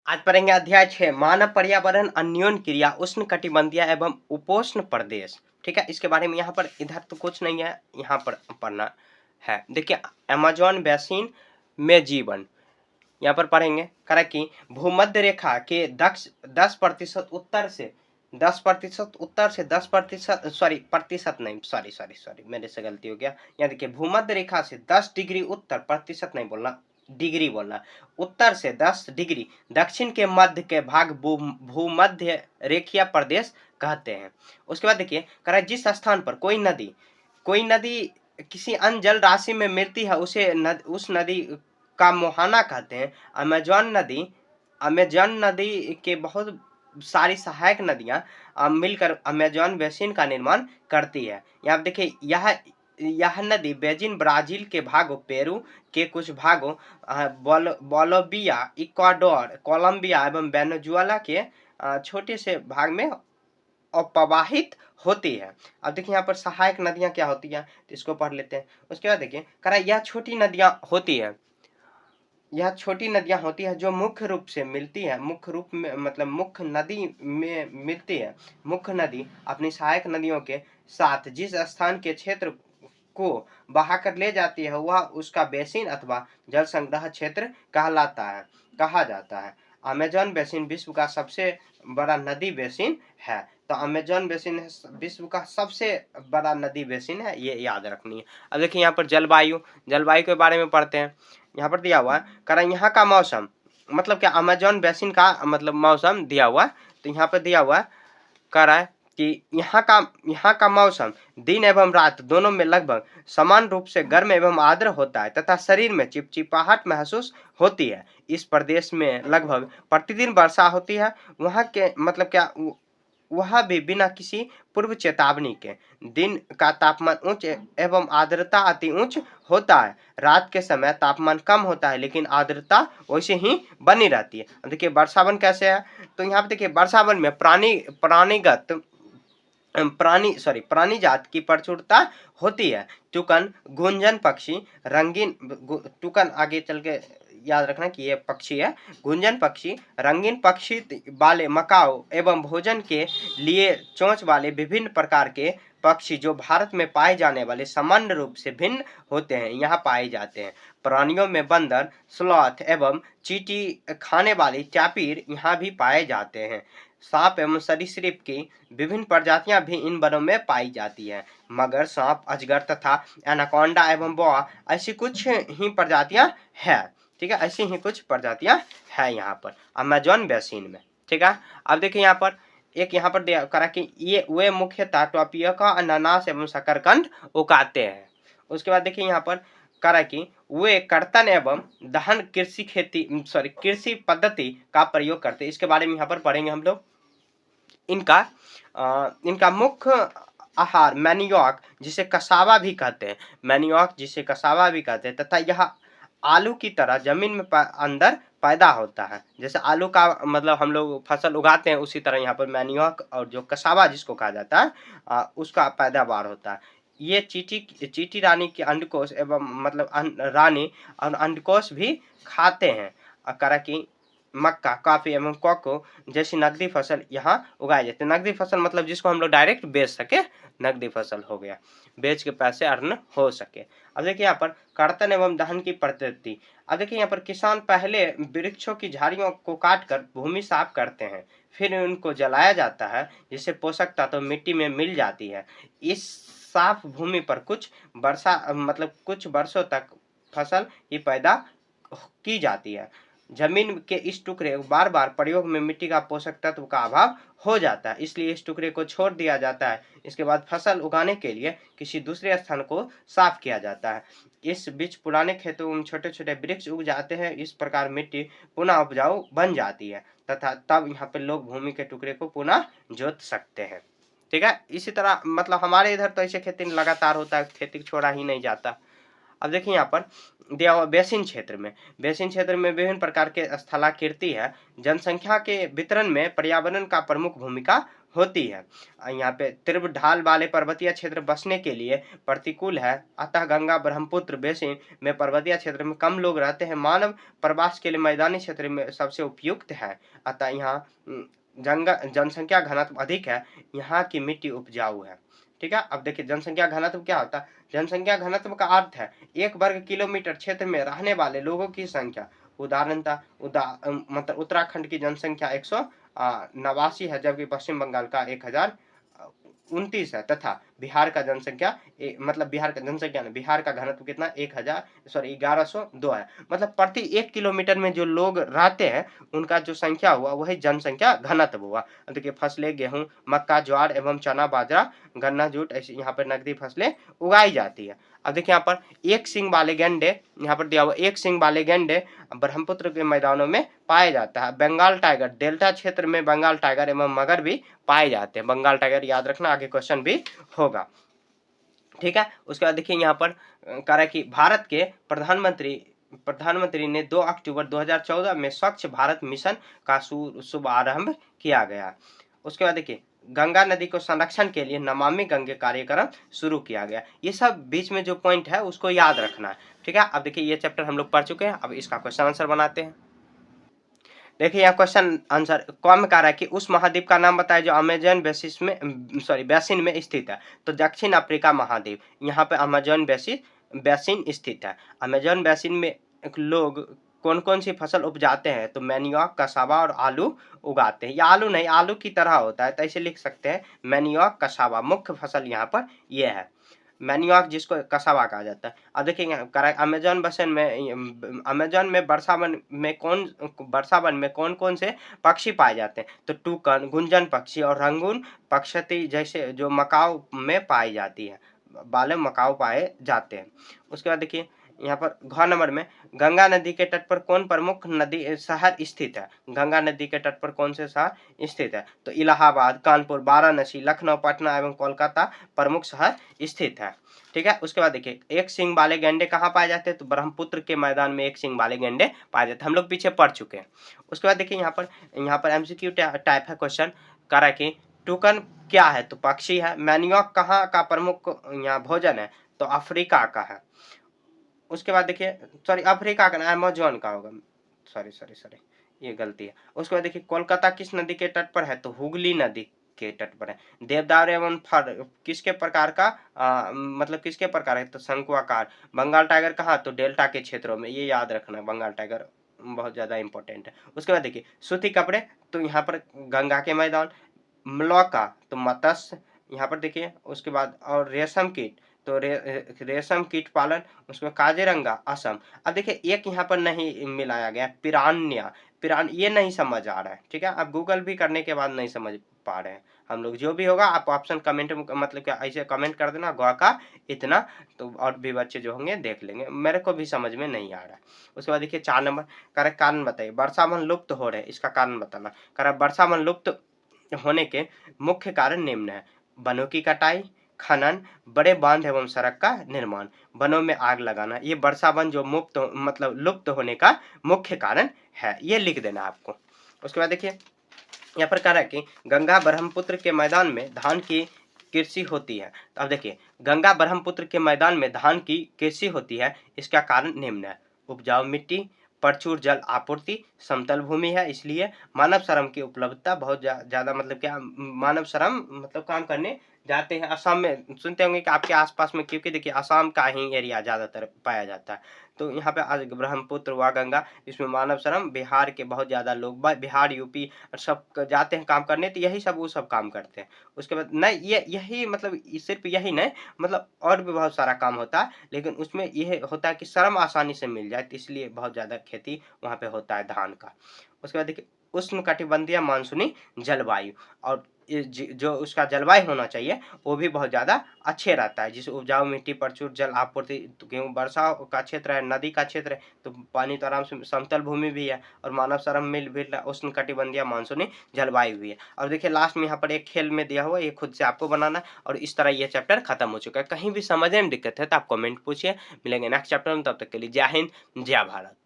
आज पढ़ेंगे अध्याय 6 मानव पर्यावरण अन्योन्य क्रिया उष्ण कटिबंधीय एवं उपोष्ण प्रदेश। ठीक है, इसके बारे में यहाँ पर इधर तो कुछ नहीं है, यहाँ पर पढ़ना है। देखिए, अमेजोन बेसिन में जीवन यहाँ पर पढ़ेंगे। करा कि भूमध्य रेखा के 10% उत्तर से 10% उत्तर से 10% प्रतिशत नहीं, सॉरी मेरे से गलती हो गया। यहाँ देखिए, भूमध्य रेखा से 10 डिग्री उत्तर, प्रतिशत नहीं बोलना, डिग्री बोलना, उत्तर से 10 डिग्री दक्षिण के मध्य के भाग भूमध्य रेखीय प्रदेश कहते हैं। उसके बाद देखिए, करा जिस स्थान पर कोई नदी किसी अन्य जल राशि में मिलती है उसे उस नदी का मुहाना कहते हैं। अमेजन नदी के बहुत सारी सहायक नदियां मिलकर अमेजन बेसिन का निर्माण करती है। यहाँ देखिए, यह नदी बेजिन ब्राजील के भागों, पेरू के कुछ भागों, बोलिविया, इक्वाडोर, कोलंबिया एवं वेनेजुएला के छोटे से भाग में प्रवाहित होती है। अब देखिए, यहाँ पर सहायक नदियां क्या होती है, तो इसको पढ़ लेते हैं। उसके बाद देखिए, यह छोटी नदियां होती है जो मुख्य रूप से मिलती है, मुख्य रूप में मतलब मुख्य नदी में मिलती है। मुख्य नदी अपनी सहायक नदियों के साथ जिस स्थान के क्षेत्र को बहाकर ले जाती है वह उसका बेसिन अथवा जल संग्रह क्षेत्र कहा जाता है। अमेजन बेसिन विश्व का सबसे बड़ा नदी बेसिन है। तो अमेजन बेसिन विश्व का सबसे बड़ा नदी बेसिन है, ये याद रखनी है। अब देखिए, यहाँ पर जलवायु के बारे में पढ़ते हैं। यहाँ पर दिया हुआ है, कारण यहाँ का मौसम मतलब क्या, अमेजन बेसिन का मतलब मौसम दिया हुआ है। तो यहाँ पर दिया हुआ है, कह रहा है कि यहाँ का मौसम दिन एवं रात दोनों में लगभग समान रूप से गर्म एवं आर्द्र होता है तथा शरीर में चिपचिपाहट महसूस होती है। इस प्रदेश में लगभग प्रतिदिन वर्षा होती है। वहाँ के मतलब क्या, वह भी बिना किसी पूर्व चेतावनी के। दिन का तापमान उच्च एवं आर्द्रता अति उच्च होता है। रात के समय तापमान कम होता है लेकिन आर्द्रता वैसे ही बनी रहती है। देखिए, वर्षावन कैसे है, तो यहाँ पे देखिए, वर्षावन में प्राणी जात की प्रचुरता होती है। टुकन, गुंजन पक्षी, रंगीन टुकन आगे चल के याद रखना कि ये पक्षी है। गुंजन पक्षी, रंगीन पक्षी वाले मकाओ एवं भोजन के लिए चोंच वाले विभिन्न प्रकार के पक्षी जो भारत में पाए जाने वाले सामान्य रूप से भिन्न होते हैं यहाँ पाए जाते हैं। प्राणियों में बंदर, स्लॉथ एवं चींटी खाने वाले टैपिर यहाँ भी पाए जाते हैं। सांप एवं सरीसृप की विभिन्न प्रजातियां भी इन वनों में पाई जाती है। मगर, सांप, अजगर तथा एनाकोंडा एवं बोआ ऐसी कुछ ही प्रजातियां हैं। ठीक है, ऐसी ही कुछ प्रजातियां हैं यहाँ पर अमेजोन बेसिन में। ठीक है, अब देखिए, यहाँ पर यहाँ पर करा कि ये वे मुख्यतः टोपियोका, अनानास एवं शकरकंद उगाते हैं। उसके बाद देखिए, यहाँ पर करा कि वे कर्तन एवं दहन कृषि पद्धति का प्रयोग करते हैं। इसके बारे में यहाँ पर पढ़ेंगे हम लोग। इनका मुख्य आहार मैनियोक जिसे कसावा भी कहते हैं, तथा यह आलू की तरह जमीन में अंदर पैदा होता है। जैसे आलू का मतलब हम लोग फसल उगाते हैं, उसी तरह यहाँ पर मैनियोक और जो कसावा जिसको कहा जाता है उसका पैदावार होता है। ये चींटी रानी के अंडकोश एवं मतलब रानी और अंडकोश भी खाते हैं। करा कि मक्का, कॉफी एवं कोको जैसी नकदी फसल यहाँ उगाई जाती है। नकदी फसल मतलब जिसको हम लोग डायरेक्ट बेच सके, नकदी फसल हो गया, बेच के पैसे अर्न हो सके। अब देखिए, यहाँ पर कर्तन एवं दहन की पद्धति। अब देखिए, यहाँ पर किसान पहले वृक्षों की झाड़ियों को काटकर भूमि साफ करते हैं, फिर उनको जलाया जाता है जिससे पोषक तत्व मिट्टी में मिल जाती है। इस साफ भूमि पर कुछ वर्षों तक फसल की पैदा की जाती है। जमीन के इस टुकड़े बार बार प्रयोग में मिट्टी का पोषक तत्व का अभाव हो जाता है, इसलिए इस टुकड़े को छोड़ दिया जाता है। इसके बाद फसल उगाने के लिए किसी दूसरे स्थान को साफ किया जाता है। इस बीच पुराने खेतों में छोटे छोटे वृक्ष उग जाते हैं। इस प्रकार मिट्टी पुनः उपजाऊ बन जाती है तथा तब यहाँ पे लोग भूमि के टुकड़े को पुनः जोत सकते हैं। ठीक है, इसी तरह मतलब हमारे इधर तो ऐसे खेती लगातार होता है, खेती छोड़ा ही नहीं जाता। अब देखिए, यहाँ पर दिया हुआ बेसिन क्षेत्र में विभिन्न प्रकार के स्थलाकृति है। जनसंख्या के वितरण में पर्यावरण का प्रमुख भूमिका होती है। यहाँ पे तीव्र ढाल वाले पर्वतीय क्षेत्र बसने के लिए प्रतिकूल है, अतः गंगा ब्रह्मपुत्र बेसिन में पर्वतीय क्षेत्र में कम लोग रहते हैं। मानव प्रवास के लिए मैदानी क्षेत्र में सबसे उपयुक्त है, अतः यहाँ जनसंख्या घनत्व अधिक है, यहाँ की मिट्टी उपजाऊ है। ठीक है, अब देखिए जनसंख्या घनत्व क्या होता है। जनसंख्या घनत्व का अर्थ है 1 वर्ग किलोमीटर क्षेत्र में रहने वाले लोगों की संख्या। उदाहरणतः मतलब उत्तराखंड की जनसंख्या 189 है, जबकि पश्चिम बंगाल का 1029 है, तथा बिहार का जनसंख्या मतलब बिहार का घनत्व कितना 1102 है। मतलब प्रति 1 किलोमीटर में जो लोग रहते हैं उनका जो संख्या हुआ वही जनसंख्या घनत्व हुआ। देखिए फसलें गेहूं, मक्का, ज्वार एवं चना, बाजरा, गन्ना, जूट ऐसी यहाँ पर नकदी फसलें उगाई जाती है। अब देखिए यहाँ पर एक सींग वाले गैंडे, यहाँ पर दिया हुआ एक सींग वाले गैंडे ब्रह्मपुत्र के मैदानों में पाया जाता है। बंगाल टाइगर, डेल्टा क्षेत्र में बंगाल टाइगर एवं मगर भी पाए जाते हैं। बंगाल टाइगर याद रखना, आगे क्वेश्चन भी होगा। ठीक है, उसके बाद देखिए यहाँ पर कह रहा है कि भारत के प्रधानमंत्री ने 2 अक्टूबर 2014 में स्वच्छ भारत मिशन का शुभारंभ किया गया। उसके बाद देखिए गंगा नदी को संरक्षण के लिए नमामि गंगे कार्यक्रम शुरू किया गया। ये सब बीच में जो पॉइंट है उसको याद रखना है। ठीक है, अब देखिए ये चैप्टर हम लोग पढ़ चुके हैं, अब इसका क्वेश्चन आंसर बनाते हैं। देखिए यहाँ क्वेश्चन आंसर कॉम में कह रहा है कि उस महाद्वीप का नाम बताए जो अमेजन बेसिन में स्थित है। तो दक्षिण अफ्रीका महाद्वीप, यहाँ पे अमेजन बेसिन स्थित है। अमेजन बेसिन में लोग कौन कौन सी फसल उपजाते हैं, तो मैनियोक, कसावा और आलू उगाते हैं। या आलू नहीं, आलू की तरह होता है, तो ऐसे लिख सकते हैं मैनियोक, कसावा, मुख्य फसल यहाँ पर ये है। मैनियोक जिसको कसावा कहा जाता है। अब देखिए अमेजन में वर्षावन में कौन कौन से पक्षी पाए जाते हैं, तो टूकन, गुंजन पक्षी और रंगून पक्षती जैसे जो मकाओ में पाई जाती है, वाले मकाओ पाए जाते हैं। उसके बाद देखिए यहाँ पर घ नंबर में गंगा नदी के तट पर कौन प्रमुख नदी शहर स्थित है। गंगा नदी के तट पर कौन से शहर स्थित है, तो इलाहाबाद, कानपुर, वाराणसी, लखनऊ, पटना एवं कोलकाता प्रमुख शहर स्थित है। ठीक है, उसके बाद देखिए एक सींग वाले गैंडे कहाँ पाए जाते हैं, तो ब्रह्मपुत्र के मैदान में एक सींग वाले गैंडे पाए जाते हैं। हम लोग पीछे पढ़ चुके हैं। उसके बाद देखिए यहाँ पर एमसीक्यू टाइप है क्वेश्चन, कह रहा है कि टूकन क्या है, तो पक्षी है। मैनियोक कहाँ का प्रमुख यहाँ भोजन है, तो अफ्रीका का है। उसके बाद देखिए सॉरी अफ्रीका का, अमेजोन का होगा, सॉरी ये गलती है। उसके बाद देखिए कोलकाता किस नदी के तट पर है, तो हुगली नदी के तट पर है। देवदार एवं फर किसके प्रकार का मतलब किसके प्रकार है, तो शंकुआकार। बंगाल टाइगर कहाँ, तो डेल्टा के क्षेत्रों में, ये याद रखना, बंगाल टाइगर बहुत ज्यादा इंपॉर्टेंट है। उसके बाद देखिए सूती कपड़े, तो यहाँ पर गंगा के मैदान। मलौका तो मत्स्य, यहाँ पर देखिए। उसके बाद और रेशम कीट, तो रेशम कीट पालन, उसमें काजीरंगा असम। अब देखिए एक यहाँ पर नहीं मिलाया गया, पिरान्या, ये नहीं समझ आ रहा है। ठीक है, आप गूगल भी करने के बाद नहीं समझ पा रहे हैं हम लोग। जो भी होगा आप ऑप्शन कमेंट में मतलब क्या ऐसे कमेंट कर देना गोवा का इतना, तो और भी बच्चे जो होंगे देख लेंगे। मेरे को भी समझ में नहीं आ रहा है। उसके बाद देखिए 4 नंबर करेक्ट कारण बताइए। वर्षावन लुप्त हो रहे हैं, इसका कारण बताना। करेक्ट, वर्षावन लुप्त होने के मुख्य कारण निम्न है। वनों की कटाई, खनन, बड़े बांध एवं सड़क का निर्माण, वनों में आग लगाना, ये वर्षावन जो मतलब लुप्त होने का मुख्य कारण है, ये लिख देना आपको। उसके बाद देखिए यहाँ पर कह रहा है कि गंगा ब्रह्मपुत्र के मैदान में धान की कृषि होती है। तो अब देखिए गंगा ब्रह्मपुत्र के मैदान में धान की कृषि होती है, इसका कारण निम्न है। उपजाऊ मिट्टी, प्रचुर जल आपूर्ति, समतल भूमि है, इसलिए मानव श्रम की उपलब्धता बहुत ज्यादा मतलब क्या, मानव श्रम मतलब काम करने जाते हैं। असम में सुनते होंगे कि आपके आसपास में, क्योंकि देखिए असम का ही एरिया ज्यादातर पाया जाता है। तो यहाँ पे आज ब्रह्मपुत्र व गंगा, इसमें मानव श्रम बिहार के बहुत ज्यादा लोग, बिहार यूपी सब जाते हैं काम करने, तो यही सब वो सब काम करते हैं। उसके बाद नहीं, ये यही मतलब सिर्फ यही नहीं, मतलब और भी बहुत सारा काम होता है, लेकिन उसमें यह होता है कि श्रम आसानी से मिल जाए, तो इसलिए बहुत ज्यादा खेती वहाँ पे होता है धान का। उसके बाद देखिए उष्णकटिबंधीय मानसूनी जलवायु, और जो उसका जलवायु होना चाहिए वो भी बहुत ज्यादा अच्छे रहता है, जिसे उपजाऊ मिट्टी, प्रचुर जल आपूर्ति, क्योंकि वर्षा का क्षेत्र है, नदी का क्षेत्र है, तो पानी तो आराम से, समतल भूमि भी है, और मानव श्रम मिल भी उष्णकटिबंधीय मानसूनी जलवायु भी है। और देखिए लास्ट में यहाँ पर एक खेल में दिया हुआ, ये खुद से आपको बनाना, और इस तरह ये चैप्टर खत्म हो चुका है। कहीं भी समझने में दिक्कत है तो आप कमेंट पूछिए। मिलेंगे नेक्स्ट चैप्टर में, तब तक के लिए जय हिंद, जय भारत।